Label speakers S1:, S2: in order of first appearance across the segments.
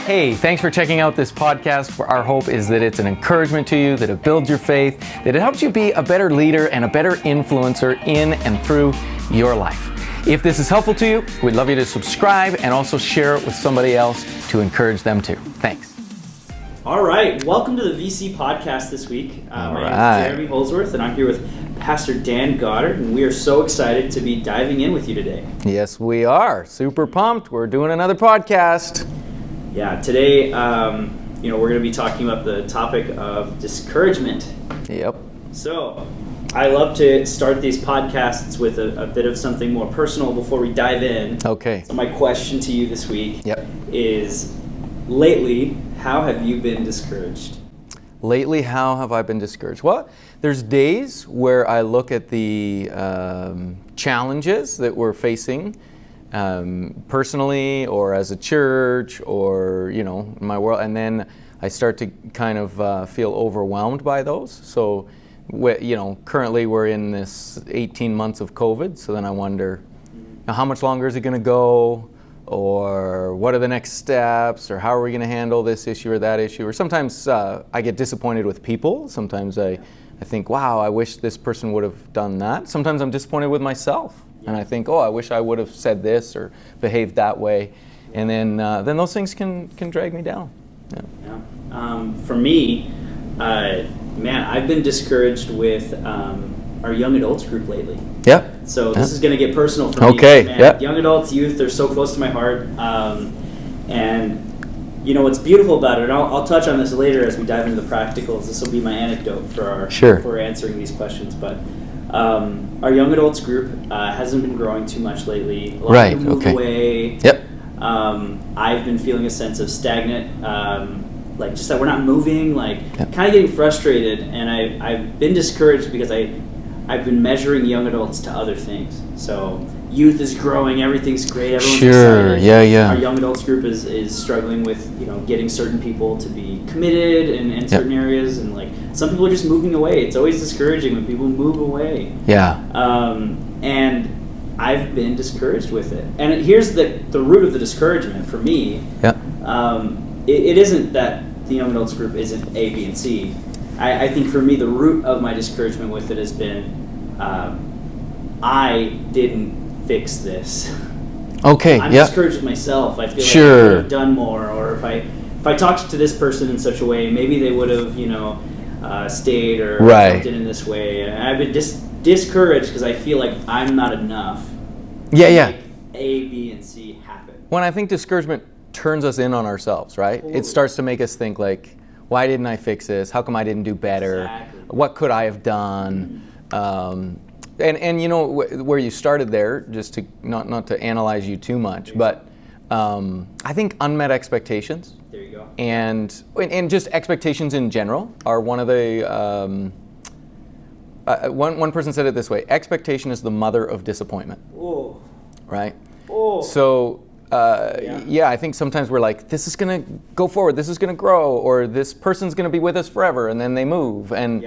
S1: Hey, thanks for checking out this podcast. Our hope is that it's an encouragement to you, that it builds your faith, that it helps you be a better leader and a better influencer in and through your life. If this is helpful to you, we'd love you to subscribe and also share it with somebody else to encourage them too. Thanks.
S2: All right, welcome to the VC podcast this week. My name is Jeremy Holsworth, and I'm here with Pastor Dan Goddard, and we are so excited to be diving in with you today.
S1: Yes, we are. Super pumped. We're doing another podcast.
S2: Yeah, today, we're going to be talking about the topic of discouragement.
S1: Yep.
S2: So, I love to start these podcasts with a bit of something more personal before we dive in.
S1: Okay.
S2: So my question to you this week is, lately, how have you been discouraged?
S1: Lately, how have I been discouraged? Well, there's days where I look at the challenges that we're facing personally or as a church or, in my world, and then I start to kind of feel overwhelmed by those. So, currently we're in this 18 months of COVID, so then I wonder, how much longer is it going to go? Or what are the next steps? Or how are we going to handle this issue or that issue? Or sometimes I get disappointed with people. Sometimes I think, wow, I wish this person would have done that. Sometimes I'm disappointed with myself. And I think, I wish I would have said this or behaved that way. And then those things can drag me down. Yeah.
S2: For me, I've been discouraged with our young adults group lately.
S1: Yeah.
S2: So this is going to get personal for me.
S1: Okay.
S2: Man, young adults, youth, they're so close to my heart. And what's beautiful about it, and I'll touch on this later as we dive into the practicals. This will be my anecdote for answering these questions. But our young adults group hasn't been growing too much lately. A lot of people move away.
S1: Yep.
S2: I've been feeling a sense of stagnant, just that we're not moving, kind of getting frustrated. And I've been discouraged because I've been measuring young adults to other things. So youth is growing, everything's great, everyone's excited.
S1: Yeah.
S2: Our young adults group is struggling with getting certain people to be committed in certain areas, and some people are just moving away. It's always discouraging when people move away.
S1: Yeah.
S2: And I've been discouraged with it. And here's the root of the discouragement for me.
S1: Yeah.
S2: It isn't that the young adults group isn't A, B, and C. I think for me the root of my discouragement with it has been I didn't fix this.
S1: Okay.
S2: I'm discouraged with myself. I feel like I could have done more, or if I talked to this person in such a way, maybe they would have stayed or acted in this way. And I've been discouraged because I feel like I'm not enough.
S1: Yeah.
S2: Make A, B, and C happen.
S1: When I think discouragement turns us in on ourselves, right? It starts to make us think why didn't I fix this? How come I didn't do better?
S2: Exactly.
S1: What could I have done? And where you started there, just to not to analyze you too much, but I think unmet expectations.
S2: There you go.
S1: And just expectations in general are one of the one person said it this way: expectation is the mother of disappointment.
S2: Oh.
S1: Right.
S2: Oh.
S1: So. I think sometimes we're like, this is going to go forward, this is going to grow, or this person's going to be with us forever, and then they move, and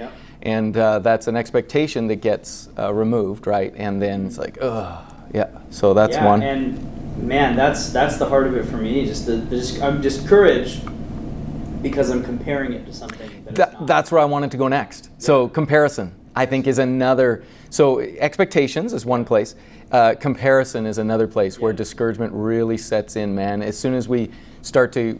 S1: that's an expectation that gets removed, right? And then it's like, so that's one.
S2: And man, that's the heart of it for me. I'm discouraged because I'm comparing it to something
S1: that's where I wanted to go next. Yeah. So comparison, I think, is another. So expectations is one place. Comparison is another place where discouragement really sets in, man. As soon as we start to,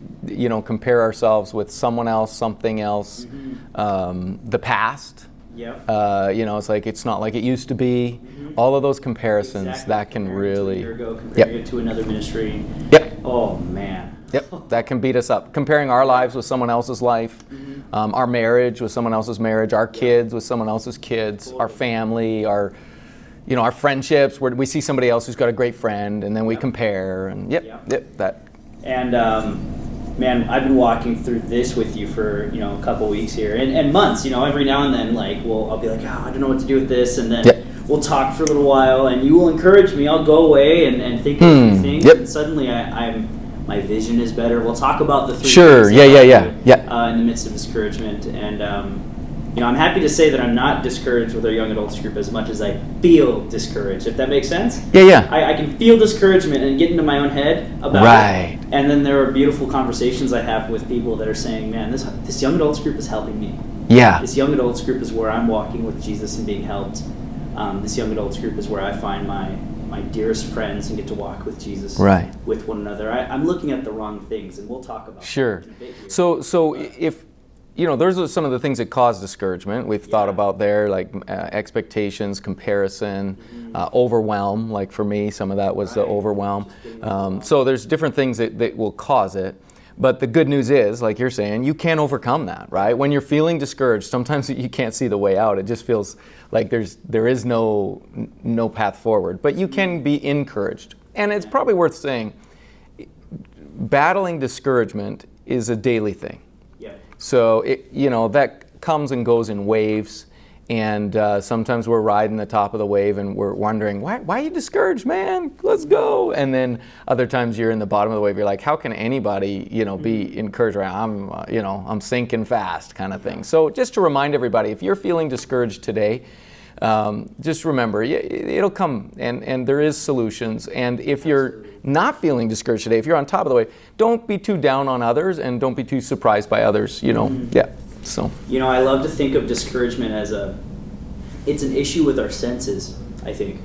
S1: compare ourselves with someone else, something else, the past, it's like it's not like it used to be. All of those comparisons, that can really...
S2: To a year ago, comparing it to another ministry.
S1: Yep.
S2: Oh, man.
S1: Yep, that can beat us up. Comparing our lives with someone else's life, our marriage with someone else's marriage, our kids with someone else's kids, our family, our friendships, where we see somebody else who's got a great friend, and then we compare, and that. And
S2: man, I've been walking through this with you for a couple weeks here, and months. Every now and then, I'll be like, I don't know what to do with this, and then we'll talk for a little while, and you will encourage me. I'll go away and think of a few things, and suddenly my vision is better. We'll talk about the three things in the midst of discouragement, and I'm happy to say that I'm not discouraged with our young adults group as much as I feel discouraged, if that makes sense.
S1: Yeah.
S2: I can feel discouragement and get into my own head about it. And then there are beautiful conversations I have with people that are saying, man, this young adults group is helping me.
S1: Yeah.
S2: This young adults group is where I'm walking with Jesus and being helped. This young adults group is where I find my dearest friends and get to walk with Jesus with one another. I'm looking at the wrong things, and we'll talk about that in a bit here.
S1: So if, those are some of the things that cause discouragement. We've thought about there, like expectations, comparison, overwhelm. Like for me, some of that was the overwhelm. So there's different things that will cause it. But the good news is, like you're saying, you can overcome that, right? When you're feeling discouraged, sometimes you can't see the way out. It just feels like there is no path forward. But you can be encouraged. And it's probably worth saying, battling discouragement is a daily thing.
S2: Yeah.
S1: So that comes and goes in waves. And sometimes we're riding the top of the wave and we're wondering, why are you discouraged, man? Let's go. And then other times you're in the bottom of the wave. You're like, how can anybody, be encouraged? I'm sinking fast, kind of thing. So just to remind everybody, if you're feeling discouraged today, just remember, it'll come, and there is solutions. And if you're not feeling discouraged today, if you're on top of the wave, don't be too down on others and don't be too surprised by others. Yeah. So
S2: I love to think of discouragement as it's an issue with our senses, I think.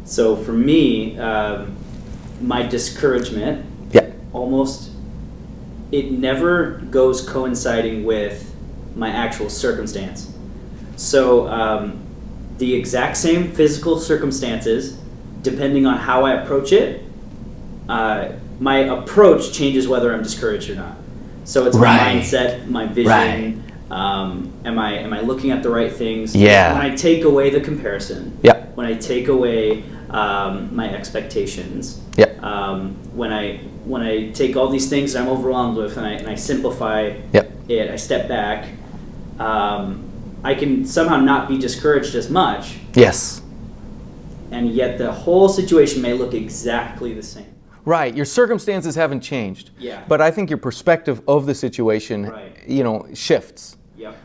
S2: So for me, my discouragement it never goes coinciding with my actual circumstance. So the exact same physical circumstances, depending on how I approach it, my approach changes whether I'm discouraged or not. So it's my mindset, my vision. Am I looking at the right things?
S1: Yeah.
S2: When I take away the comparison.
S1: Yeah.
S2: When I take away my expectations.
S1: Yeah.
S2: When I take all these things that I'm overwhelmed with and I simplify it, I step back. I can somehow not be discouraged as much.
S1: Yes.
S2: And yet the whole situation may look exactly the same.
S1: Right, your circumstances haven't changed.
S2: Yeah.
S1: But I think your perspective of the situation, shifts.
S2: Yep.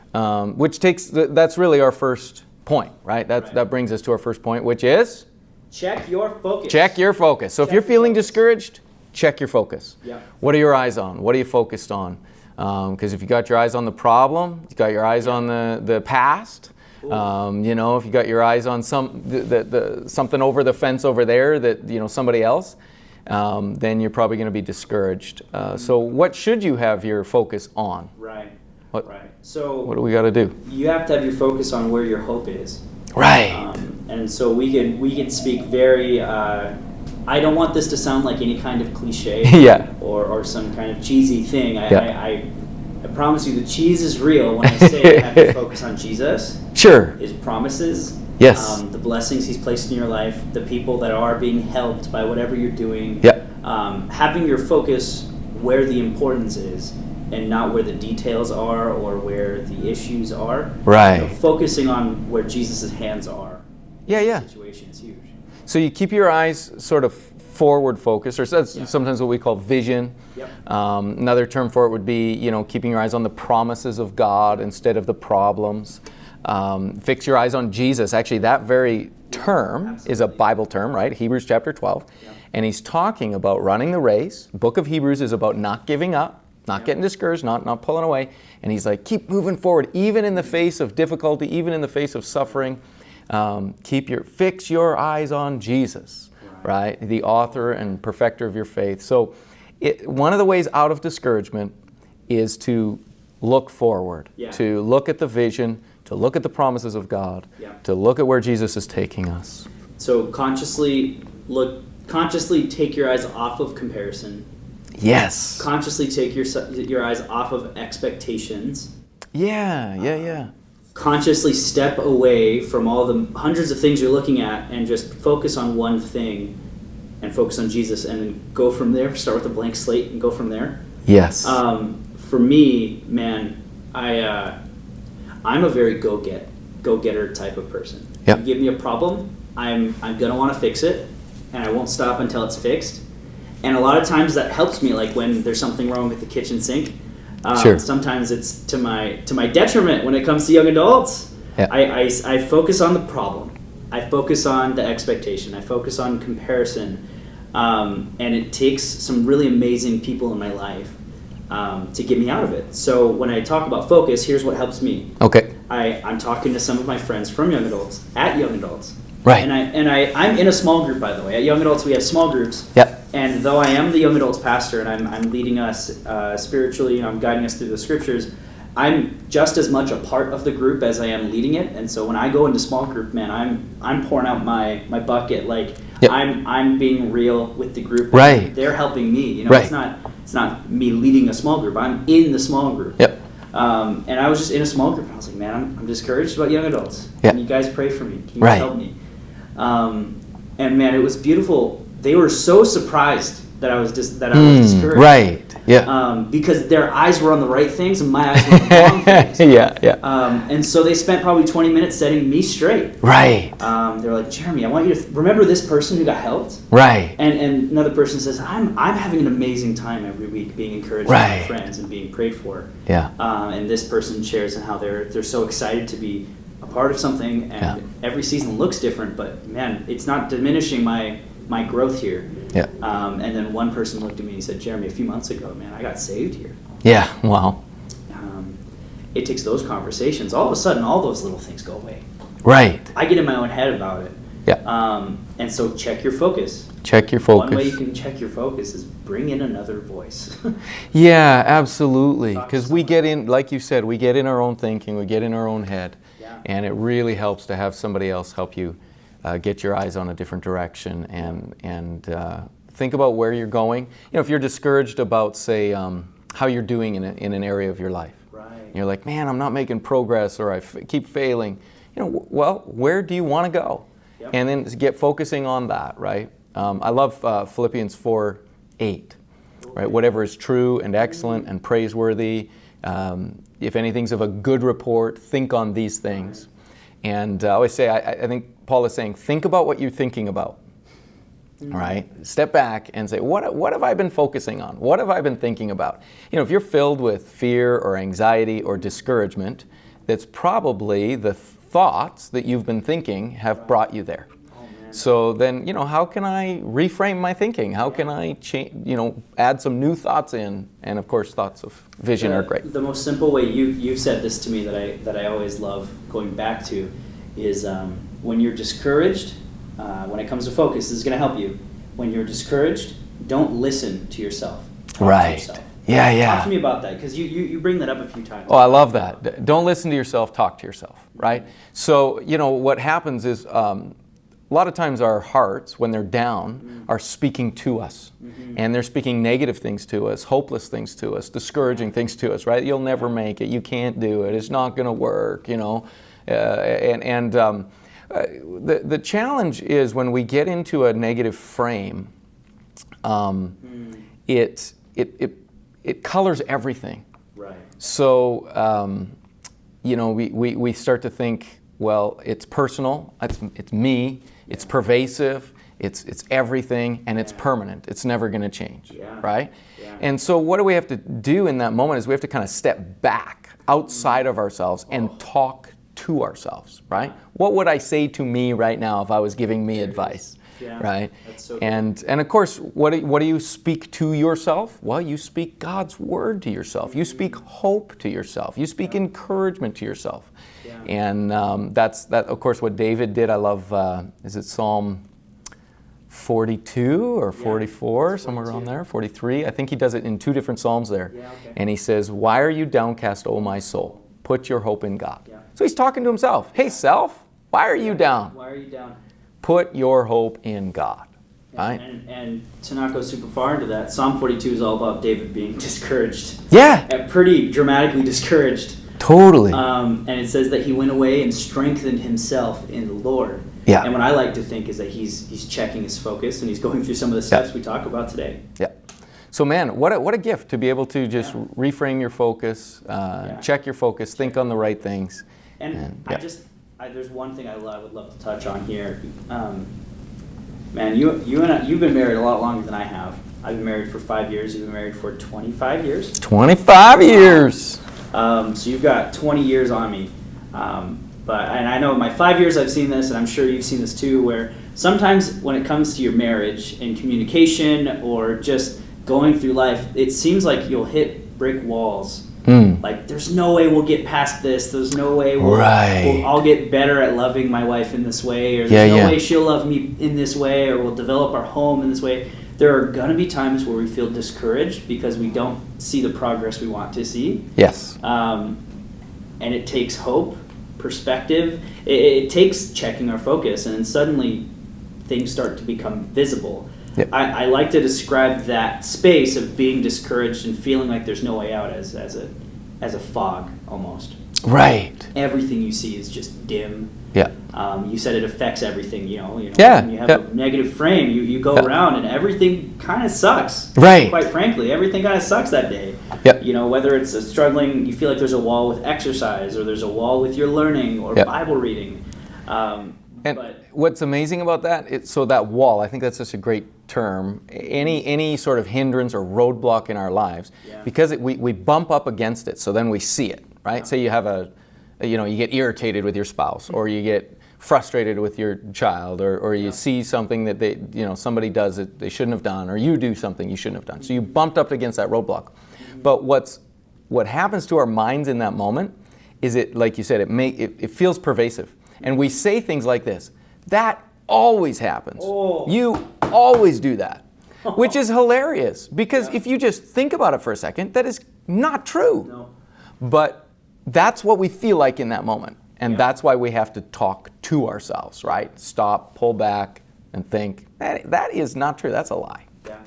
S1: Which that's really our first point, right? That brings us to our first point, which is?
S2: Check your focus.
S1: Check your focus. So if you're feeling discouraged, check your focus.
S2: Yeah.
S1: What are your eyes on? What are you focused on? Because if you got your eyes on the problem, you got your eyes on the past. If you got your eyes on something over the fence over there that somebody else, then you're probably going to be discouraged. So what should you have your focus on?
S2: Right.
S1: Right.
S2: So
S1: what do we got to do?
S2: You have to have your focus on where your hope is.
S1: Right.
S2: And so we can speak very. I don't want this to sound like any kind of cliche. Or some kind of cheesy thing. I promise you, the cheese is real when I say have your focus on Jesus.
S1: Sure.
S2: His promises.
S1: Yes.
S2: The blessings He's placed in your life, the people that are being helped by whatever you're doing. Having your focus where the importance is and not where the details are or where the issues are.
S1: Right.
S2: Focusing on where Jesus' hands are.
S1: The
S2: situation is huge.
S1: So you keep your eyes sort of forward focused, or that's sometimes what we call vision.
S2: Yep.
S1: Another term for it would be, keeping your eyes on the promises of God instead of the problems. Fix your eyes on Jesus. Actually, that very term is a Bible term, right? Hebrews chapter 12. Yep. And he's talking about running the race. The book of Hebrews is about not giving up, not getting discouraged, not pulling away. And he's like, keep moving forward, even in the face of difficulty, even in the face of suffering. Fix your eyes on Jesus, right? The author and perfecter of your faith. So one of the ways out of discouragement is to look forward, to look at the vision, to look at the promises of God, to look at where Jesus is taking us.
S2: So consciously take your eyes off of comparison.
S1: Yes.
S2: Consciously take your eyes off of expectations.
S1: Yeah.
S2: Consciously step away from all the hundreds of things you're looking at and just focus on one thing and focus on Jesus and then go from there. Start with a blank slate and go from there.
S1: Yes.
S2: For me, man, I'm a very go-getter type of person.
S1: Yep.
S2: You give me a problem, I'm gonna want to fix it, and I won't stop until it's fixed. And a lot of times that helps me, like when there's something wrong with the kitchen sink.
S1: Sure.
S2: Sometimes it's to my detriment when it comes to young adults.
S1: Yeah.
S2: I focus on the problem. I focus on the expectation. I focus on comparison. And it takes some really amazing people in my life to get me out of it. So when I talk about focus, here's what helps me.
S1: Okay.
S2: I'm talking to some of my friends from young adults, at young adults.
S1: Right.
S2: And I'm in a small group, by the way. At young adults, we have small groups.
S1: Yep.
S2: And though I am the young adults pastor and I'm leading us spiritually, I'm guiding us through the scriptures, I'm just as much a part of the group as I am leading it. And so when I go into small group, man, I'm pouring out my bucket. Like, yep. I'm being real with the group.
S1: Right.
S2: They're helping me.
S1: Right.
S2: It's not me leading a small group. I'm in the small group.
S1: Yep.
S2: And I was just in a small group. And I was like, man, I'm discouraged about young adults.
S1: Yep.
S2: Can you guys pray for me? Can you
S1: right.
S2: help me? And man, it was beautiful. They were so surprised that I was discouraged.
S1: Right. Yeah.
S2: Because their eyes were on the right things and my eyes were on the wrong things.
S1: Yeah.
S2: And so they spent probably 20 minutes setting me straight.
S1: Right.
S2: They were like, Jeremy, I want you to remember this person who got helped.
S1: Right.
S2: And another person says, I'm having an amazing time every week being encouraged by my friends and being prayed for.
S1: Yeah.
S2: And this person shares and how they're so excited to be a part of something, and every season looks different, but man, it's not diminishing my growth here.
S1: Yeah.
S2: And then one person looked at me and said, Jeremy, a few months ago, man, I got saved here.
S1: Yeah. Wow.
S2: It takes those conversations. All of a sudden, all those little things go away.
S1: Right.
S2: I get in my own head about it.
S1: Yeah.
S2: And so check your focus.
S1: Check your focus.
S2: One way you can check your focus is bring in another voice.
S1: Yeah, absolutely. Because we get in, like you said, we get in our own thinking, we get in our own head. Yeah. And it really helps to have somebody else help you get your eyes on a different direction and think about where you're going. You know, if you're discouraged about, say, how you're doing in an area of your life. Right. And you're like, man, I'm not making progress, or I keep failing. You know, well, where do you want to go? Yep. And then get focusing on that, right? I love Philippians 4:8, right? Whatever is true and excellent and praiseworthy, if anything's of a good report, think on these things. And I always say, I think Paul is saying, think about what you're thinking about. All right? Step back and say, what have I been focusing on? What have I been thinking about? You know, if you're filled with fear or anxiety or discouragement, that's probably the thoughts that you've been thinking have brought you there. So then, you know, how can I reframe my thinking? How can I add some new thoughts in? And of course, thoughts of vision are great.
S2: The most simple way, you've said this to me that I always love going back to is when you're discouraged, when it comes to focus, this is going to help you. When you're discouraged, don't listen to yourself. Talk to yourself. Yeah. Talk to me about that, because you bring that up a few times.
S1: Oh, I love that. Don't listen to yourself, talk to yourself, right? So, you know, what happens is a lot of times our hearts, when they're down, are speaking to us. And they're speaking negative things to us, hopeless things to us, discouraging things to us, right? You'll never make it. You can't do it. It's not going to work, you know. The challenge is when we get into a negative frame, it colors everything. Right. So, you know, we start to think, well, it's personal, it's me, it's pervasive, it's everything, and it's permanent. It's never going to change, right? Yeah. And so what do we have to do in that moment is we have to kind of step back outside of ourselves and talk to ourselves, right? What would I say to me right now if I was giving me advice? Yeah, right? That's so and of course, what do you speak to yourself? Well, you speak God's word to yourself. You speak hope to yourself. You speak encouragement to yourself. Yeah. And that's of course what David did. I love, is it Psalm 42 or 44, somewhere around there, 43? I think he does it in two different Psalms there. Yeah, okay. And he says, "Why are you downcast, O my soul? Put your hope in God." Yeah. So he's talking to himself. Hey, self, why are you down?
S2: Why are you down?
S1: Put your hope in God. Right?
S2: And to not go super far into that, Psalm 42 is all about David being discouraged.
S1: Yeah.
S2: Pretty dramatically discouraged.
S1: Totally.
S2: And it says that he went away and strengthened himself in the Lord. Yeah. And what I like to think is that he's checking his focus and he's going through some of the steps we talk about today. Yeah.
S1: So man, what a gift to be able to just reframe your focus, check your focus, think on the right things.
S2: And there's one thing I would love to touch on here. Man, you've been married a lot longer than I have. I've been married for 5 years. You've been married for 25 years.
S1: 25 years.
S2: So you've got 20 years on me. And I know in my 5 years I've seen this, and I'm sure you've seen this too, where sometimes when it comes to your marriage and communication or just going through life, it seems like you'll hit brick walls. Like, there's no way we'll get past this. There's no way I'll get better at loving my wife in this way, or there's no way she'll love me in this way, or we'll develop our home in this way. There are going to be times where we feel discouraged because we don't see the progress we want to see.
S1: Yes.
S2: And it takes hope, perspective. It takes checking our focus, and then suddenly things start to become visible. Yep. I like to describe that space of being discouraged and feeling like there's no way out as a fog almost.
S1: Right.
S2: Everything you see is just dim.
S1: Yeah.
S2: You said it affects everything. Yeah. When you have a negative frame, you go around and everything kind of sucks.
S1: Right.
S2: Quite frankly, everything kind of sucks that day.
S1: Yep.
S2: Whether it's struggling, you feel like there's a wall with exercise, or there's a wall with your learning or Bible reading.
S1: And what's amazing about that, so that wall, I think that's just a great term, any sort of hindrance or roadblock in our lives, because we bump up against it, so then we see it, right? Yeah. Say you have you get irritated with your spouse, or you get frustrated with your child, or you see something that somebody does that they shouldn't have done, or you do something you shouldn't have done. So you bumped up against that roadblock. But what happens to our minds in that moment is like you said, it feels pervasive. And we say things like this: that always happens. Oh. You always do that, which is hilarious, because if you just think about it for a second, that is not true. No. But that's what we feel like in that moment. And that's why we have to talk to ourselves, right? Stop, pull back, and think, that is not true. That's a lie.
S2: Yeah.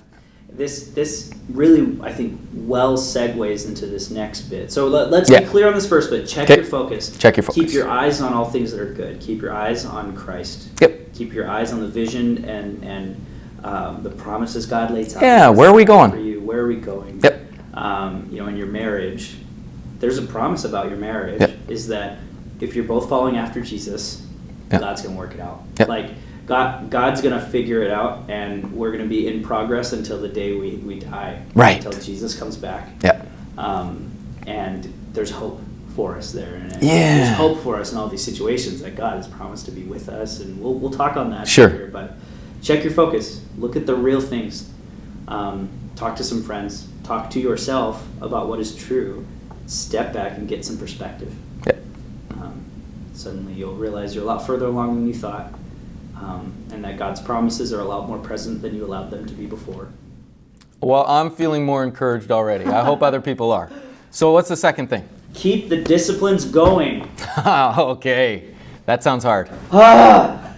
S2: This really, I think, well segues into this next bit. So let's be clear on this first bit. Check your focus.
S1: Check your focus.
S2: Keep your eyes on all things that are good. Keep your eyes on Christ.
S1: Yep.
S2: Keep your eyes on the vision and the promises God lays out.
S1: Yeah, where are we going?
S2: For you. Where are we going?
S1: Yep.
S2: In your marriage, there's a promise about your marriage, is that if you're both following after Jesus, God's going to work it out.
S1: Yep.
S2: Like, God's going to figure it out, and we're going to be in progress until the day we die.
S1: Right.
S2: Until Jesus comes back.
S1: Yep.
S2: And there's hope for us there. And
S1: there's
S2: hope for us in all these situations that God has promised to be with us, and we'll talk on that later. But check your focus. Look at the real things. Talk to some friends. Talk to yourself about what is true. Step back and get some perspective.
S1: Yep.
S2: Suddenly you'll realize you're a lot further along than you thought, and that God's promises are a lot more present than you allowed them to be before.
S1: Well, I'm feeling more encouraged already. I hope other people are. So what's the second thing?
S2: Keep the disciplines going.
S1: Okay. That sounds hard.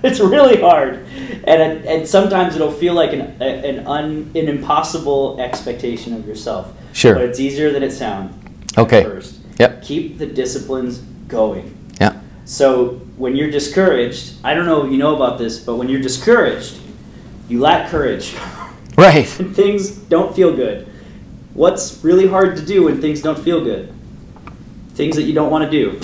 S2: It's really hard. And sometimes it'll feel like an impossible expectation of yourself.
S1: Sure.
S2: But it's easier than it sounds.
S1: Okay.
S2: First.
S1: Yep.
S2: Keep the disciplines going.
S1: Yeah.
S2: So when you're discouraged, I don't know if you know about this, but when you're discouraged, you lack courage.
S1: Right.
S2: And things don't feel good. What's really hard to do when things don't feel good? Things that you don't want to do.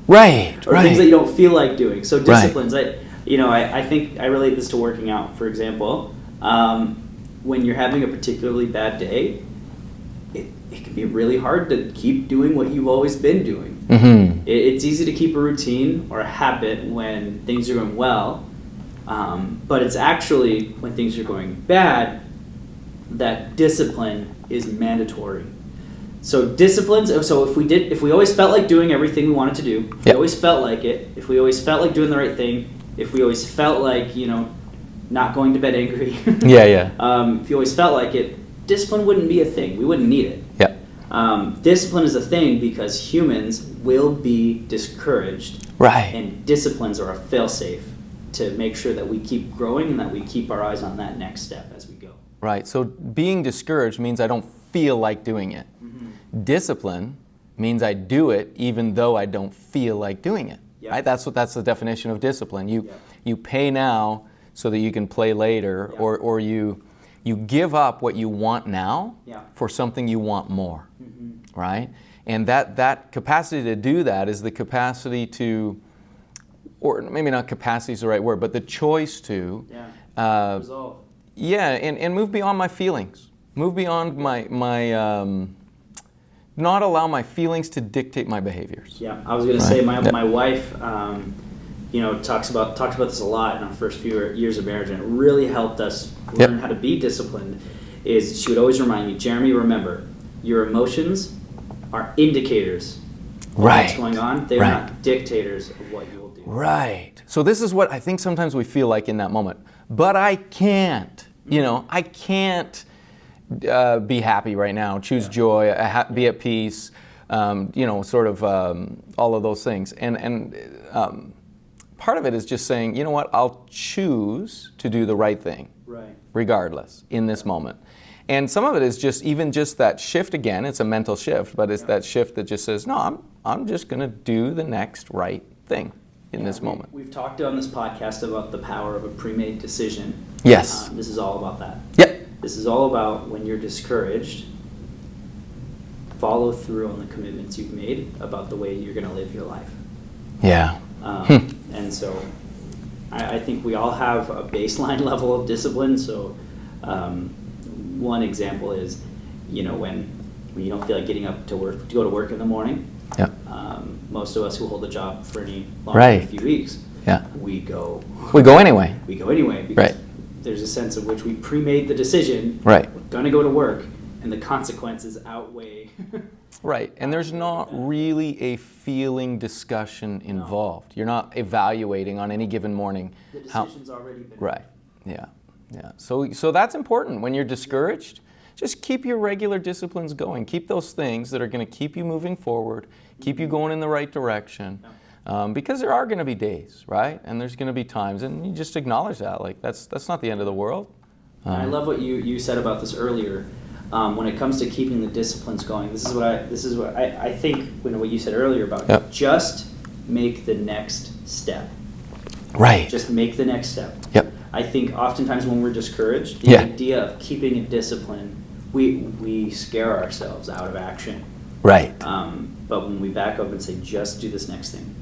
S1: Right.
S2: Or things that you don't feel like doing. So disciplines. Right. I think I relate this to working out, for example. When you're having a particularly bad day, it can be really hard to keep doing what you've always been doing. Mm-hmm. It's easy to keep a routine or a habit when things are going well, but it's actually when things are going bad that discipline is mandatory. So disciplines. So if we always felt like doing everything we wanted to do, if we always felt like it, if we always felt like doing the right thing, if we always felt like not going to bed angry, if you always felt like it, discipline wouldn't be a thing. We wouldn't need it. Discipline is a thing because humans will be discouraged.
S1: Right.
S2: And disciplines are a fail-safe to make sure that we keep growing and that we keep our eyes on that next step as we go.
S1: Right. So being discouraged means I don't feel like doing it. Mm-hmm. Discipline means I do it even though I don't feel like doing it. Yep. Right? That's the definition of discipline. You pay now so that you can play later, or you give up what you want now for something you want more. Mm-hmm. Right? And that capacity to do that is the capacity to, or maybe not capacity is the right word, but the choice to
S2: resolve.
S1: And move beyond my feelings. Move beyond my not allow my feelings to dictate my behaviors.
S2: Yeah, I was going to say my wife, talks about this a lot in our first few years of marriage, and it really helped us learn how to be disciplined. Is she would always remind me, Jeremy, remember, your emotions are indicators of what's going on. They are not dictators of what you will do.
S1: Right. So this is what I think sometimes we feel like in that moment. But I can't. I can't be happy right now. Choose joy. Be at peace. Sort of all of those things. And part of it is just saying, you know what? I'll choose to do the right thing, regardless, in this moment. And some of it is just that shift again. It's a mental shift, but it's that shift that just says, no, I'm just going to do the next right thing in this moment.
S2: We've talked on this podcast about the power of a pre-made decision.
S1: Yes.
S2: This is all about that.
S1: Yep.
S2: This is all about when you're discouraged, follow through on the commitments you've made about the way you're going to live your life.
S1: Yeah.
S2: And so I think we all have a baseline level of discipline. So one example is, when you don't feel like getting up to go to work in the morning.
S1: Yeah.
S2: Most of us who hold a job for any longer than a few weeks, we go
S1: anyway.
S2: We go anyway because there's a sense of which we pre-made the decision.
S1: Right.
S2: We're going to go to work, and the consequences outweigh.
S1: Right, and there's not really a feeling discussion involved. You're not evaluating on any given morning.
S2: The decision's already been made.
S1: Right, yeah. So that's important. When you're discouraged, just keep your regular disciplines going. Keep those things that are going to keep you moving forward, keep you going in the right direction. Because there are going to be days, right? And there's going to be times, and you just acknowledge that. Like, that's not the end of the world.
S2: I love what you said about this earlier. When it comes to keeping the disciplines going, this is what I think. What you said earlier about just make the next step.
S1: Right.
S2: Just make the next step.
S1: Yep.
S2: I think oftentimes when we're discouraged, the idea of keeping a discipline, we scare ourselves out of action.
S1: Right.
S2: But when we back up and say, just do this next thing.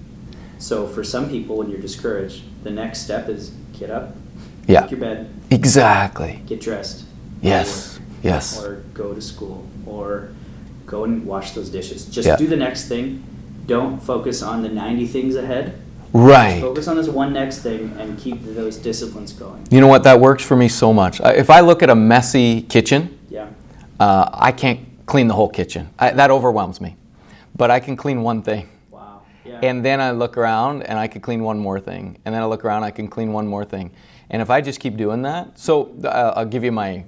S2: So for some people, when you're discouraged, the next step is get up, make your bed.
S1: Exactly.
S2: Get dressed.
S1: Yes. Yes.
S2: Or go to school, or go and wash those dishes. Just do the next thing. Don't focus on the 90 things ahead.
S1: Right.
S2: Just focus on this one next thing and keep those disciplines going.
S1: You know what? That works for me so much. If I look at a messy kitchen, I can't clean the whole kitchen. That overwhelms me. But I can clean one thing.
S2: Wow. Yeah.
S1: And then I look around and I can clean one more thing. And then I look around, I can clean one more thing. And if I just keep doing that, so I'll give you my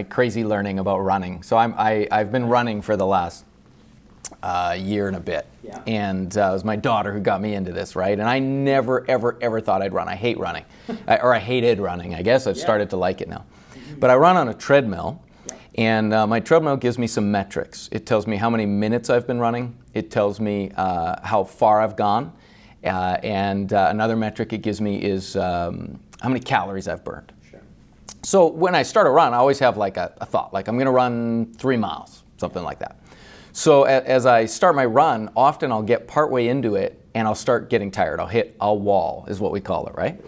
S1: crazy learning about running. So I've been running for the last year and a bit. Yeah. And it was my daughter who got me into this, right? And I never, ever thought I'd run. I hate running. I hated running, I guess. I've started to like it now. But I run on a treadmill. And my treadmill gives me some metrics. It tells me how many minutes I've been running. It tells me how far I've gone. And another metric it gives me is how many calories I've burned.
S2: Sure.
S1: So when I start a run, I always have like a thought, like I'm going to run 3 miles, something like that. So as I start my run, often I'll get partway into it and I'll start getting tired. I'll wall is what we call it, right?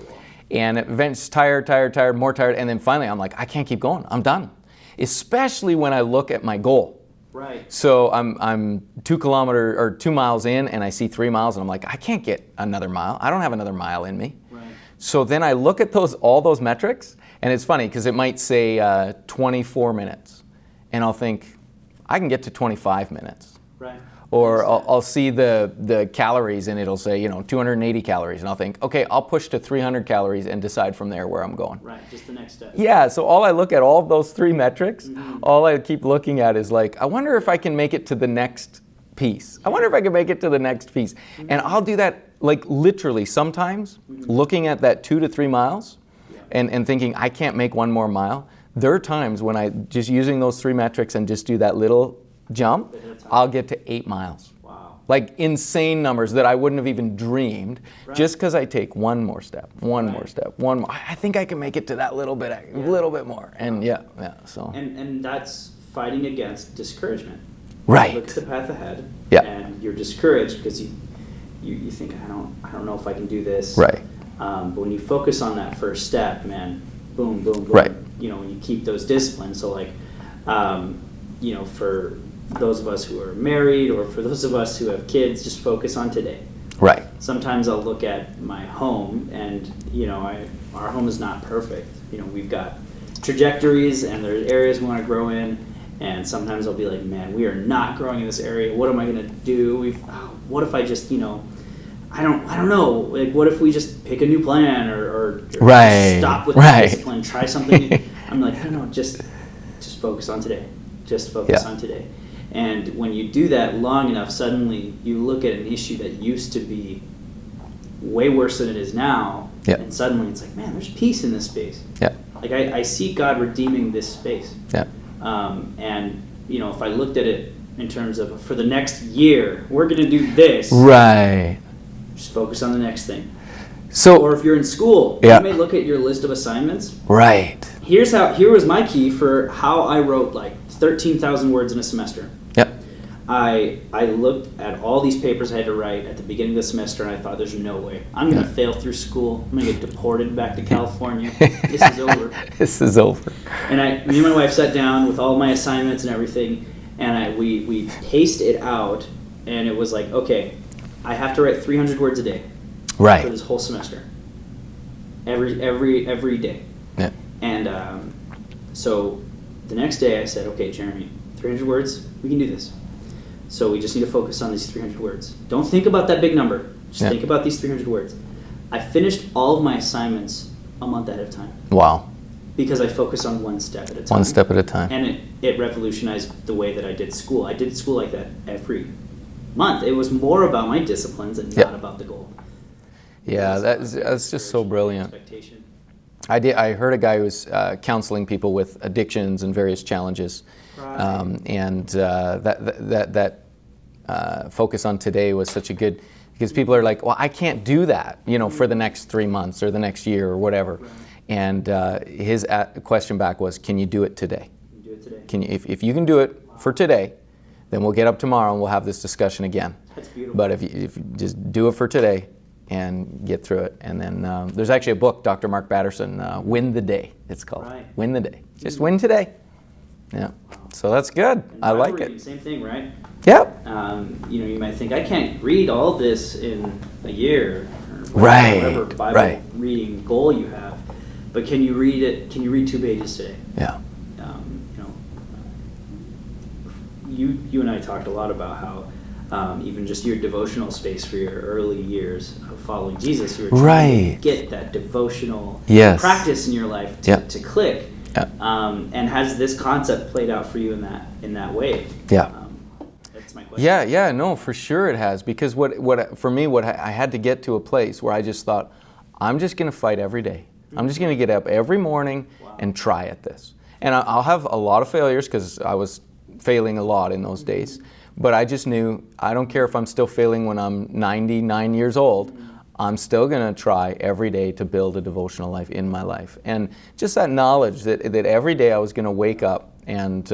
S1: And eventually tired, more tired, and then finally I'm like, I can't keep going. I'm done. Especially when I look at my goal.
S2: Right.
S1: So I'm 2 miles in and I see 3 miles and I'm like, I can't get another mile. I don't have another mile in me.
S2: Right.
S1: So then I look at all those metrics, and it's funny because it might say 24 minutes. And I'll think, I can get to 25 minutes.
S2: Right.
S1: Or I'll see the calories and it'll say, 280 calories. And I'll think, okay, I'll push to 300 calories and decide from there where I'm going.
S2: Right, just the next step.
S1: Yeah, so all I look at, all of those 3 metrics, all I keep looking at is like, I wonder if I can make it to the next piece. I wonder if I can make it to the next piece. And I'll do that like literally sometimes, looking at that 2 to 3 miles and thinking, I can't make 1 more mile. There are times when I just using those 3 metrics and just do that little jump, I'll get to 8 miles.
S2: Wow.
S1: Like insane numbers that I wouldn't have even dreamed, just because I take 1 more step, one more. I think I can make it to that little bit more. And so.
S2: And that's fighting against discouragement.
S1: Right.
S2: You look at the path ahead,
S1: Yeah.
S2: and you're discouraged because you think, I don't know if I can do this.
S1: Right.
S2: But when you focus on that first step, man, boom, boom, boom.
S1: Right.
S2: When you keep those disciplines. So like, for those of us who are married or for those of us who have kids, just focus on today.
S1: Right.
S2: Sometimes I'll look at my home, and our home is not perfect. We've got trajectories, and there's areas we want to grow in. And sometimes I'll be like, man, we are not growing in this area. What am I going to do? What if I just, I don't know. Like, what if we just pick a new plan or
S1: right.
S2: stop with the discipline, try something? I'm like, no, just focus on today. Just focus on today. And when you do that long enough, suddenly you look at an issue that used to be way worse than it is now, and suddenly it's like, man, there's peace in this space.
S1: Yeah.
S2: Like I see God redeeming this space.
S1: Yeah.
S2: And if I looked at it in terms of for the next year, we're going to do this.
S1: Right.
S2: Just focus on the next thing.
S1: So,
S2: or if you're in school, you may look at your list of assignments.
S1: Right.
S2: Here was my key for how I wrote like 13,000 words in a semester.
S1: Yep.
S2: I looked at all these papers I had to write at the beginning of the semester, and I thought, there's no way. I'm going to fail through school. I'm going to get deported back to California. This is over.
S1: This is over.
S2: And me and my wife sat down with all my assignments and everything, and we paced it out, and it was like, okay, I have to write 300 words a day.
S1: Right.
S2: For this whole semester. Every day.
S1: Yeah.
S2: And so the next day I said, okay, Jeremy, 300 words, we can do this. So we just need to focus on these 300 words. Don't think about that big number. Just think about these 300 words. I finished all of my assignments a month ahead of time.
S1: Wow.
S2: Because I focused on one step at a time.
S1: One step at a time.
S2: And it revolutionized the way that I did school. I did school like that every month. It was more about my disciplines and not about the goal.
S1: Yeah, that's just so brilliant. I heard a guy who was counseling people with addictions and various challenges, and that focus on today was such a good, because people are like, well, I can't do that, for the next 3 months or the next year or whatever, and his question back was, can you do it today?
S2: Do it today.
S1: Can you, if you can do it for today, then we'll get up tomorrow and we'll have this discussion again.
S2: That's beautiful.
S1: But if you just do it for today and get through it. And then there's actually a book, Dr. Mark Batterson, Win the Day, it's called.
S2: Right.
S1: Win the Day. Just win today. Yeah. So that's good.
S2: And
S1: I like
S2: reading,
S1: it.
S2: Same thing, right?
S1: Yep.
S2: You might think, I can't read all this in a year. Or whatever Bible reading goal you have. But can you read it? Can you read 2 pages today?
S1: Yeah.
S2: You and I talked a lot about how even just your devotional space for your early years of following Jesus, you were trying to get that devotional practice in your life to click.
S1: Yeah.
S2: And has this concept played out for you in that way?
S1: Yeah.
S2: That's my question.
S1: Yeah, no, for sure it has. Because for me, I had to get to a place where I just thought, I'm just going to fight every day. I'm just going to get up every morning and try at this. And I'll have a lot of failures because I was failing a lot in those days. But I just knew, I don't care if I'm still failing when I'm 99 years old, I'm still going to try every day to build a devotional life in my life. And just that knowledge that every day I was going to wake up and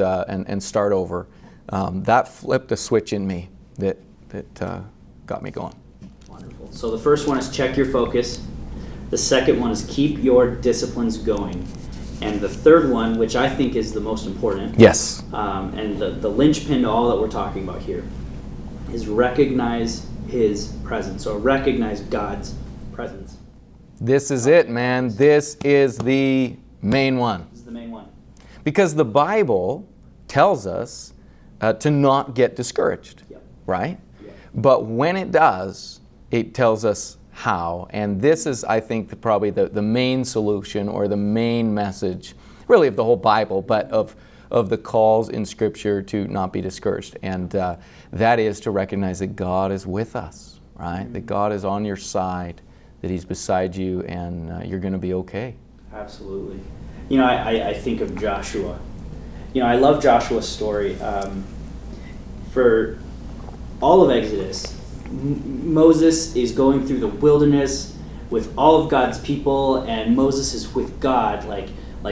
S1: start over, that flipped a switch in me that got me going.
S2: Wonderful. So the first one is check your focus. The second one is keep your disciplines going. And the third one, which I think is the most important,
S1: yes,
S2: and the linchpin to all that we're talking about here, is recognize His presence, or recognize God's presence.
S1: This is it, man. This is the main one.
S2: This is the main one.
S1: Because the Bible tells us to not get discouraged, right? Yep. But when it does, it tells us how. And this is, I think, probably the main solution or the main message, really of the whole Bible, but of the calls in Scripture to not be discouraged. And that is to recognize that God is with us, right? Mm-hmm. That God is on your side, that He's beside you, and you're going to be okay.
S2: Absolutely. I think of Joshua. I love Joshua's story. For all of Exodus, Moses is going through the wilderness with all of God's people, and Moses is with God. Like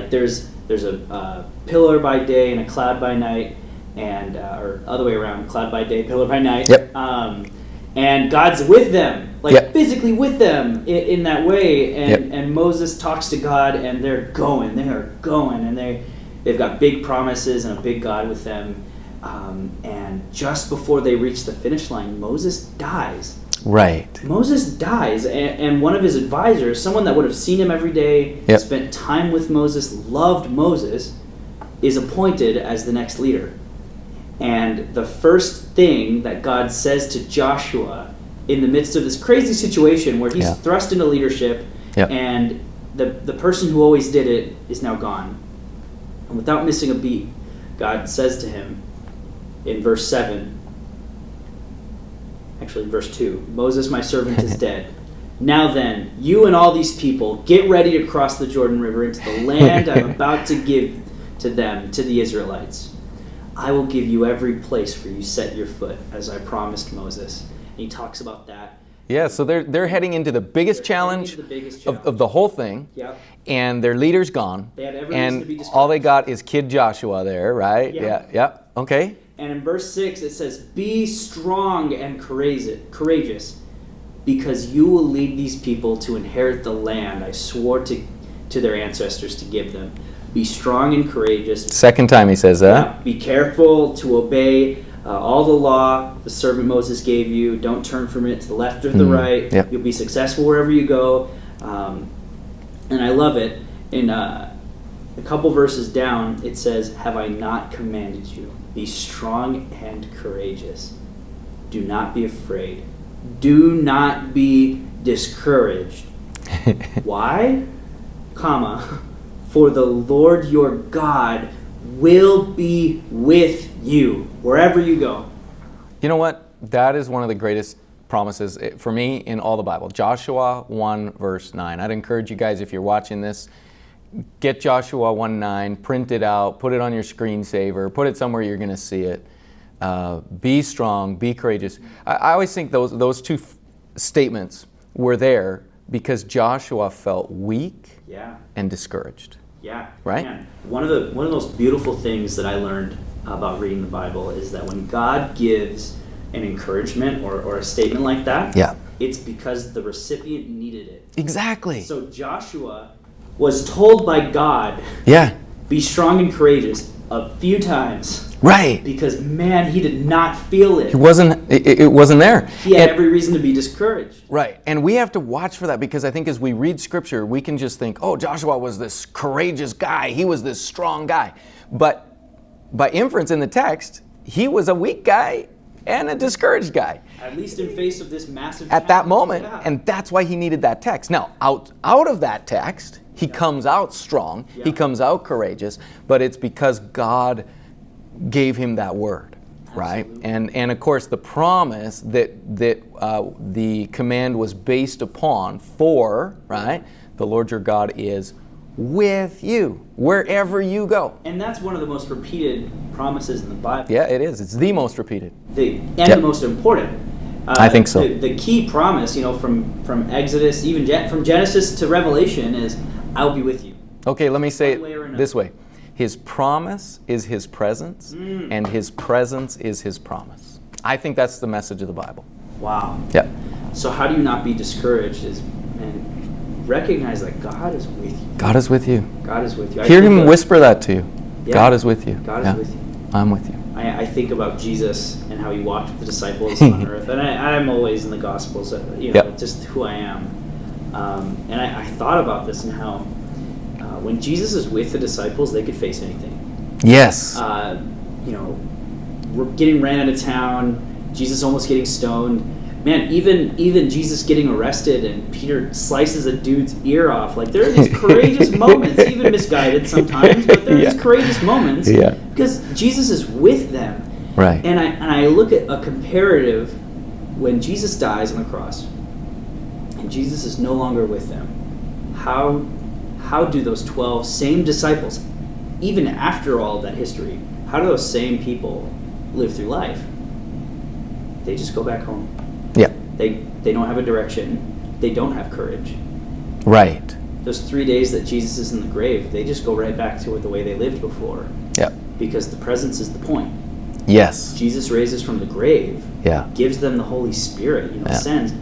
S2: there's a pillar by day and a cloud by night, and or other way around, cloud by day, pillar by night.
S1: Yep.
S2: And God's with them, physically with them in that way. And Moses talks to God, and they are going, and they've got big promises and a big God with them. And just before they reach the finish line, Moses dies.
S1: Right.
S2: Moses dies, and one of his advisors, someone that would have seen him every day,
S1: Yep.
S2: spent time with Moses, loved Moses, is appointed as the next leader. And the first thing that God says to Joshua in the midst of this crazy situation where he's thrust into leadership, and the person who always did it is now gone. And without missing a beat, God says to him in verse 7, actually verse 2, Moses, my servant, is dead. Now then, you and all these people, get ready to cross the Jordan River into the land I'm about to give to them, to the Israelites. I will give you every place where you set your foot, as I promised Moses. And he talks about that.
S1: Yeah, so they're heading into the biggest challenge of the whole thing, and their leader's gone,
S2: They have every reason to be
S1: and
S2: discouraged.
S1: all they got is Kid Joshua there, right? Yeah. Okay.
S2: And in verse 6 it says, be strong and courageous, because you will lead these people to inherit the land I swore to their ancestors to give them. Be strong and courageous.
S1: Second time he says that.
S2: Be careful to obey all the law the servant Moses gave you. Don't turn from it to the left or the right. You'll be successful wherever you go. And I love it. In a couple verses down, it says, have I not commanded you? Be strong and courageous. Do not be afraid. Do not be discouraged. Why? For the Lord your God will be with you wherever you go.
S1: You know what? That is one of the greatest promises for me in all the Bible. Joshua 1 verse 9. I'd encourage you guys, if you're watching this, get Joshua 1:9, print it out, put it on your screensaver, put it somewhere you're going to see it. Be strong, be courageous. I always think those two statements were there because Joshua felt weak and discouraged.
S2: Yeah.
S1: Right?
S2: Man, one of the most beautiful things that I learned about reading the Bible is that when God gives an encouragement or a statement like that, it's because the recipient needed it.
S1: Exactly.
S2: So Joshua was told by God, be strong and courageous a few times.
S1: Right.
S2: Because, man, he did not feel it.
S1: It wasn't there.
S2: He had every reason to be discouraged.
S1: Right. And we have to watch for that because I think as we read Scripture, we can just think, oh, Joshua was this courageous guy. He was this strong guy. But by inference in the text, he was a weak guy and a discouraged guy.
S2: At least in face of this massive
S1: at that moment. And that's why he needed that text. Now, out of that text, he comes out strong. He comes out courageous. But it's because God gave him that word, right? And of course the promise that the command was based upon right? The Lord your God is with you wherever you go.
S2: And that's one of the most repeated promises in the Bible.
S1: Yeah, it is. It's the most repeated.
S2: The most important.
S1: I think so.
S2: The key promise, from Exodus, even from Genesis to Revelation, is I'll be with you.
S1: Okay, let me say it this way. His promise is his presence, and his presence is his promise. I think that's the message of the Bible.
S2: Wow.
S1: Yeah.
S2: So how do you not be discouraged? Recognize that God is with you.
S1: God is with you.
S2: God is with you.
S1: Hear him whisper that to you.
S2: Yeah.
S1: God is with you.
S2: God is with you.
S1: I'm with you.
S2: I think about Jesus and how he walked with the disciples on earth. And I'm always in the Gospels, just who I am. And I thought about this and how when Jesus is with the disciples, they could face anything.
S1: Yes.
S2: We're getting ran out of town. Jesus almost getting stoned. Man, even Jesus getting arrested and Peter slices a dude's ear off. Like, there are these courageous moments, even misguided sometimes, but there are these courageous moments because Jesus is with them.
S1: Right.
S2: And I look at a comparative when Jesus dies on the cross and Jesus is no longer with them. How do those 12 same disciples, even after all of that history, how do those same people live through life? They just go back home.
S1: Yeah.
S2: They don't have a direction. They don't have courage.
S1: Right.
S2: Those 3 days that Jesus is in the grave, they just go right back to the way they lived before.
S1: Yeah.
S2: Because the presence is the point.
S1: Yes.
S2: Jesus raises from the grave.
S1: Yeah.
S2: Gives them the Holy Spirit, sends.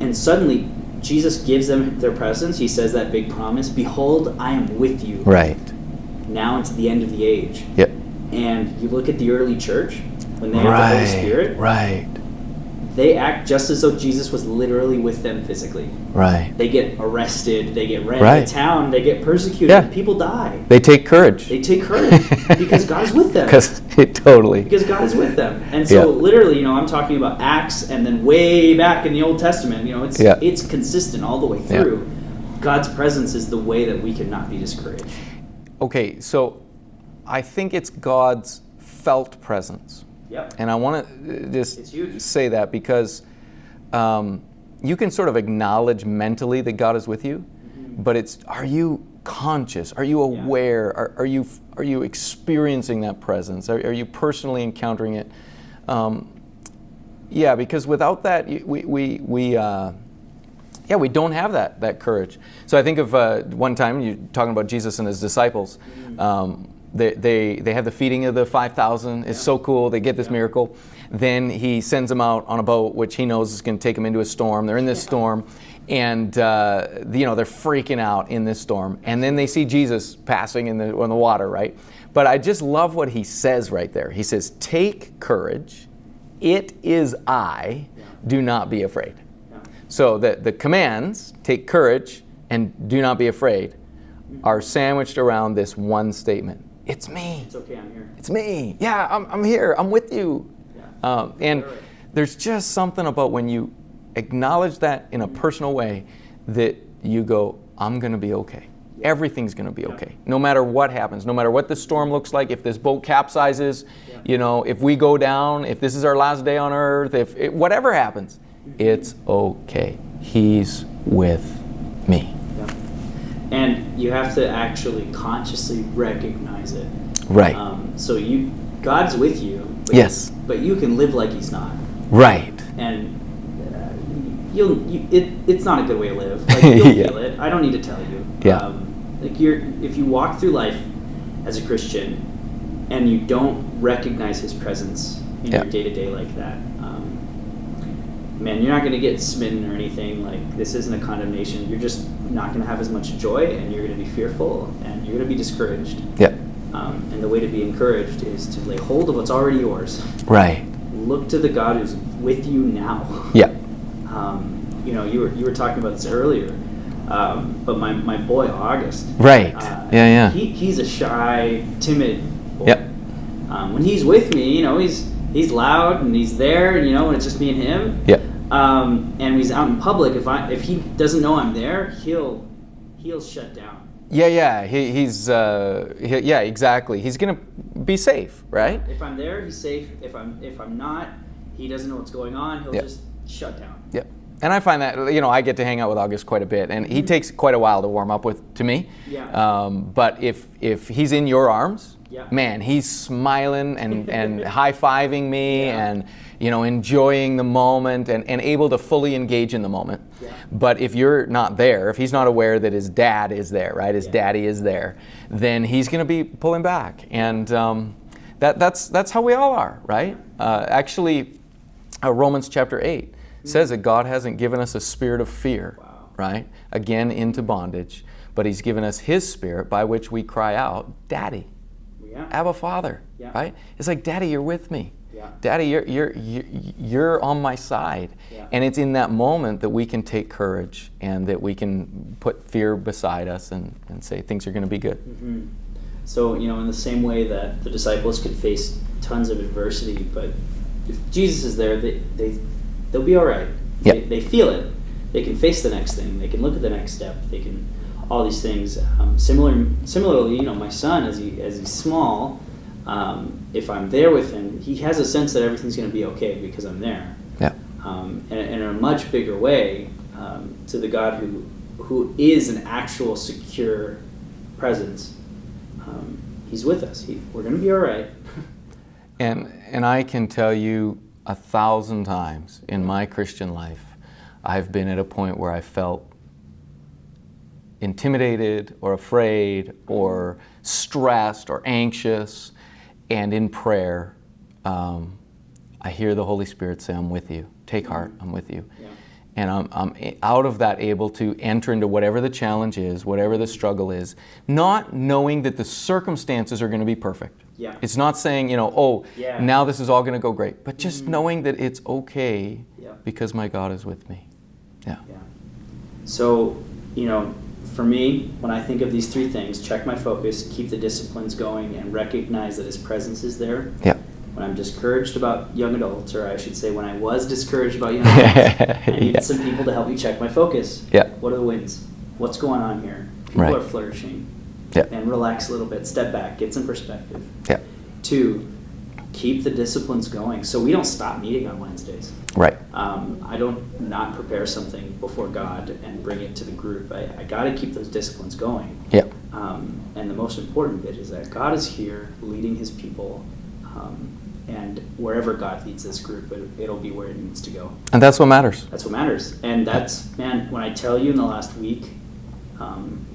S2: And suddenly, Jesus gives them their presence. He says that big promise, behold, I am with you.
S1: Right.
S2: Now into the end of the age.
S1: Yep.
S2: And you look at the early church, when they have the Holy Spirit.
S1: Right.
S2: they act just as though Jesus was literally with them physically.
S1: Right.
S2: They get arrested, they get ran out of town, they get persecuted,
S1: Yeah.
S2: people die.
S1: They take courage.
S2: They take courage because God is with them.
S1: Totally.
S2: Because God is with them. And so literally, I'm talking about Acts and then way back in the Old Testament, it's consistent all the way through. God's presence is the way that we cannot be discouraged.
S1: Okay, so I think it's God's felt presence.
S2: Yep.
S1: And I want to just say that because you can sort of acknowledge mentally that God is with you, but are you conscious? Are you aware? Are you experiencing that presence? Are you personally encountering it? Because without that, we don't have that courage. So I think of one time you're talking about Jesus and his disciples. They have the feeding of the 5,000. It's so cool. They get this miracle. Then he sends them out on a boat, which he knows is going to take them into a storm. They're in this storm, and they're freaking out in this storm. And then they see Jesus passing on the water, right? But I just love what he says right there. He says, "Take courage. It is I. Do not be afraid." So the commands, take courage and do not be afraid, are sandwiched around this one statement. It's me.
S2: It's okay, I'm here.
S1: It's me. Yeah, I'm here. I'm with you.
S2: Yeah.
S1: And there's just something about when you acknowledge that in a personal way that you go, I'm going to be okay. Yeah. Everything's going to be okay. No matter what happens, no matter what the storm looks like, if this boat capsizes, if we go down, if this is our last day on earth, whatever happens, it's okay. He's with me.
S2: Yeah. And you have to actually consciously recognize it.
S1: Right.
S2: So God's with you.
S1: Yes.
S2: But you can live like He's not.
S1: Right.
S2: And it's not a good way to live. Like, you'll feel it. I don't need to tell you.
S1: Yeah.
S2: If you walk through life as a Christian and you don't recognize His presence in your day-to-day like that, man, you're not going to get smitten or anything. Like, this isn't a condemnation. You're just not going to have as much joy, and you're going to be fearful, and you're going to be discouraged.
S1: Yeah.
S2: And the way to be encouraged is to lay hold of what's already yours.
S1: Right.
S2: Look to the God who's with you now.
S1: Yeah.
S2: You were talking about this earlier, but my boy August.
S1: Right.
S2: He's a shy, timid boy.
S1: Yep.
S2: When he's with me, he's loud and he's there, and it's just me and him.
S1: Yep.
S2: And he's out in public. If he doesn't know I'm there, he'll shut down.
S1: Yeah. He's exactly. He's gonna be safe, right?
S2: If I'm there, he's safe. If I'm not, he doesn't know what's going on. He'll just shut down.
S1: Yep. And I find that I get to hang out with August quite a bit, and he takes quite a while to warm up to me.
S2: Yeah.
S1: But if he's in your arms,
S2: yeah,
S1: man, he's smiling and high-fiving me and enjoying the moment and able to fully engage in the moment.
S2: Yeah.
S1: But if you're not there, if he's not aware that his dad is there, right, his daddy is there, then he's going to be pulling back. And that's how we all are, right? Actually, Romans chapter 8 says that God hasn't given us a spirit of fear, right? Again, into bondage, but He's given us His Spirit by which we cry out, Daddy, Abba, Father, right? It's like, Daddy, you're with me.
S2: Yeah.
S1: Daddy, you're on my side.
S2: Yeah.
S1: And it's in that moment that we can take courage and that we can put fear beside us and say things are going to be good.
S2: Mm-hmm. So, in the same way that the disciples could face tons of adversity, but if Jesus is there, they'll be all right.
S1: Yep.
S2: They feel it. They can face the next thing. They can look at the next step. They can all these things. Similarly, my son, as he's small, if I'm there with him, he has a sense that everything's going to be okay because I'm there.
S1: Yeah.
S2: And in a much bigger way, to the God who is an actual secure presence, He's with us. We're going to be all right.
S1: And I can tell you 1,000 times in my Christian life, I've been at a point where I felt intimidated or afraid or stressed or anxious, and in prayer, I hear the Holy Spirit say, I'm with you. Take heart, I'm with you.
S2: Yeah.
S1: And I'm out of that able to enter into whatever the challenge is, whatever the struggle is, not knowing that the circumstances are going to be perfect.
S2: Yeah.
S1: It's not saying, now this is all going to go great, but just knowing that it's okay because my God is with me. Yeah.
S2: Yeah. So, for me, when I think of these three things, check my focus, keep the disciplines going, and recognize that His presence is there.
S1: Yeah.
S2: When I'm discouraged about young adults, or I should say when I was discouraged about young adults, I needed some people to help me check my focus.
S1: Yeah.
S2: What are the wins? What's going on here? People
S1: Right.
S2: are flourishing.
S1: Yeah.
S2: And relax a little bit, step back, get some perspective.
S1: Yeah.
S2: 2, keep the disciplines going. So we don't stop meeting on Wednesdays.
S1: Right.
S2: I don't not prepare something before God and bring it to the group. I got to keep those disciplines going.
S1: Yeah.
S2: And the most important bit is that God is here leading His people, and wherever God leads this group, it'll be where it needs to go.
S1: And that's what matters.
S2: That's what matters. And that's, man, when I tell you in the last week,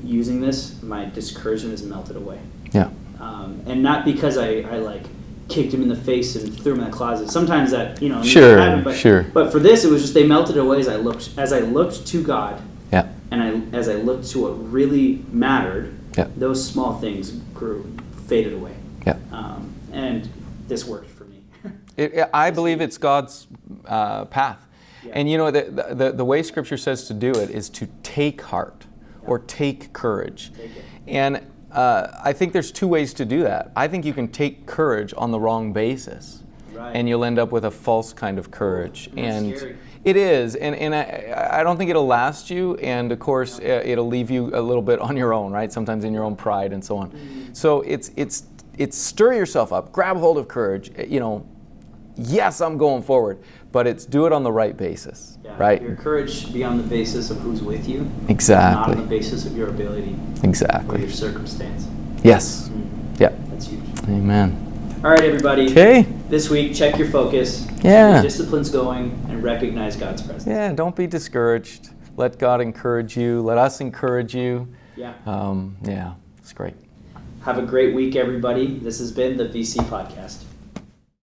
S2: using this, my discouragement has melted away.
S1: Yeah.
S2: And not because I like kicked him in the face and threw him in the closet. Sometimes that,
S1: Sure,
S2: happen,
S1: sure.
S2: But for this, it was just they melted away as I looked to God,
S1: Yeah.
S2: and as I looked to what really mattered.
S1: Yeah.
S2: Those small things faded away.
S1: Yeah.
S2: And this worked for me.
S1: I believe it's God's path.
S2: Yeah.
S1: And the way Scripture says to do it is to take heart or take courage.
S2: Take it.
S1: And I think there's 2 ways to do that. I think you can take courage on the wrong basis.
S2: Right.
S1: And you'll end up with a false kind of courage.
S2: And that's scary.
S1: It is. And I don't think it'll last you. And of course, it'll leave you a little bit on your own, right? Sometimes in your own pride and so on. Mm-hmm. So it's stir yourself up, grab hold of courage. Yes, I'm going forward, but it's do it on the right basis, right?
S2: Your courage should be on the basis of who's with you,
S1: Exactly.
S2: not on the basis of your ability or
S1: Exactly.
S2: your circumstance.
S1: Yes. Yeah.
S2: That's huge.
S1: Amen.
S2: All right, everybody.
S1: Okay.
S2: This week, check your focus,
S1: Yeah.
S2: keep your disciplines going, and recognize God's presence.
S1: Yeah, don't be discouraged. Let God encourage you. Let us encourage you.
S2: Yeah.
S1: Yeah, it's great.
S2: Have a great week, everybody. This has been the VC Podcast.